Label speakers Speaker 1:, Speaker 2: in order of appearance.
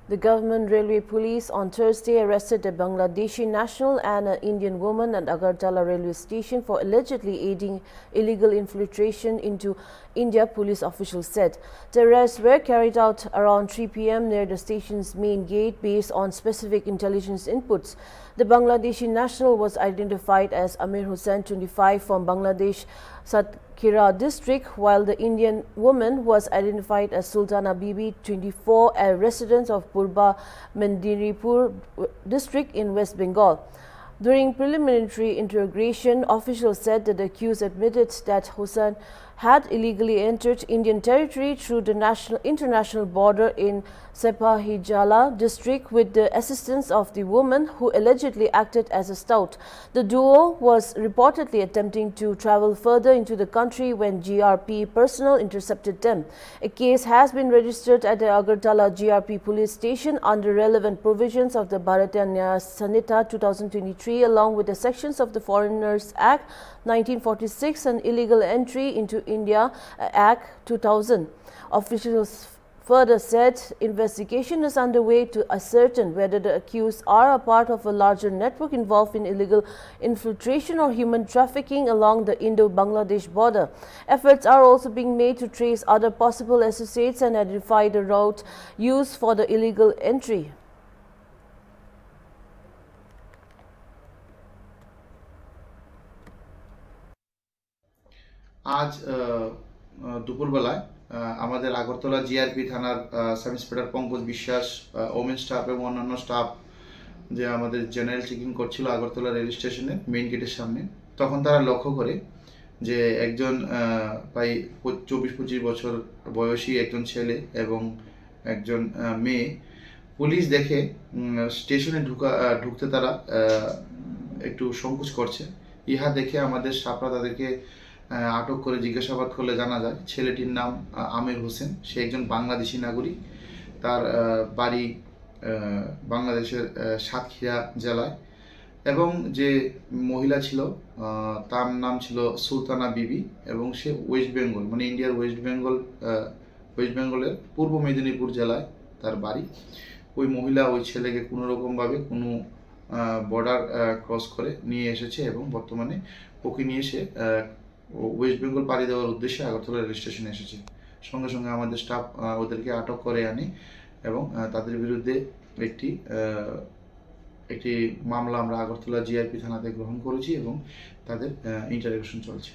Speaker 1: The government railway police on Thursday arrested a Bangladeshi national and an Indian woman at Agartala railway station for allegedly aiding illegal infiltration into India, police officials said. The arrests were carried out around 3 p.m. near the station's main gate based on specific intelligence inputs. The Bangladeshi national was identified as Amir Hussain, 25, from Bangladesh Satkira district, while the Indian woman was identified as Sultana Bibi, 24, a resident of Purba Mendiripur district in West Bengal. During preliminary interrogation, officials said that the accused admitted that Hussain had illegally entered Indian territory through the international border in Sepahijala district with the assistance of the woman who allegedly acted as a scout. The duo was reportedly attempting to travel further into the country when GRP personnel intercepted them. A case has been registered at the Agartala GRP police station under relevant provisions of the Bharatiya Nyaya Sanhita 2023 along with the sections of the Foreigners Act 1946 and Illegal Entry into India Act 2000. Officials further said investigation is underway to ascertain whether the accused are a part of a larger network involved in illegal infiltration or human trafficking along the Indo-Bangladesh border. Efforts are also being made to trace other possible associates and identify the route used for the illegal entry.
Speaker 2: আজ দুপুরবেলায় আমাদের Agartala GRP থানার sub inspector Pankaj বিশ্বাস, women staff এবং অন্যান্য staff যে আমাদের general checking করছিল আগরতলা রেল স্টেশনের মেইন গেটের সামনে, তখন তারা লক্ষ্য করে যে একজন প্রায় 24-25 বছর বয়সী একজন ছেলে এবং একজন মেয়ে পুলিশ দেখে স্টেশনে ঢুকতে তারা একটু সংকোচ করছে। ইহা দেখে আমাদের স্টাফরা তাদেরকে আটক করে জিজ্ঞাসাবাদ করলে জানা যায় ছেলেটির নাম আমির হোসেন। সে একজন বাংলাদেশি নাগরিক। তার বাড়ি বাংলাদেশের সাতক্ষীরা জেলায় এবং যে মহিলা ছিল তার নাম ছিল সুলতানা বিবি এবং সে ওয়েস্ট বেঙ্গল মানে ইন্ডিয়ার ওয়েস্ট বেঙ্গলের পূর্ব মেদিনীপুর জেলায় তার বাড়ি। ওই মহিলা ওই ছেলেকে কোনোরকমভাবে কোনো বর্ডার ক্রস করে নিয়ে এসেছে এবং বর্তমানে ওকে নিয়ে এসে ওয়েস্ট বেঙ্গল পাড়ি দেওয়ার উদ্দেশ্যে আগরতলা রেল স্টেশনে এসেছে। সঙ্গে সঙ্গে আমাদের স্টাফ ওদেরকে আটক করে আনে এবং তাদের বিরুদ্ধে একটি মামলা আমরা আগরতলা জিআরপি থানাতে গ্রহণ করেছি এবং তাদের ইন্টারোগেশন চলছে।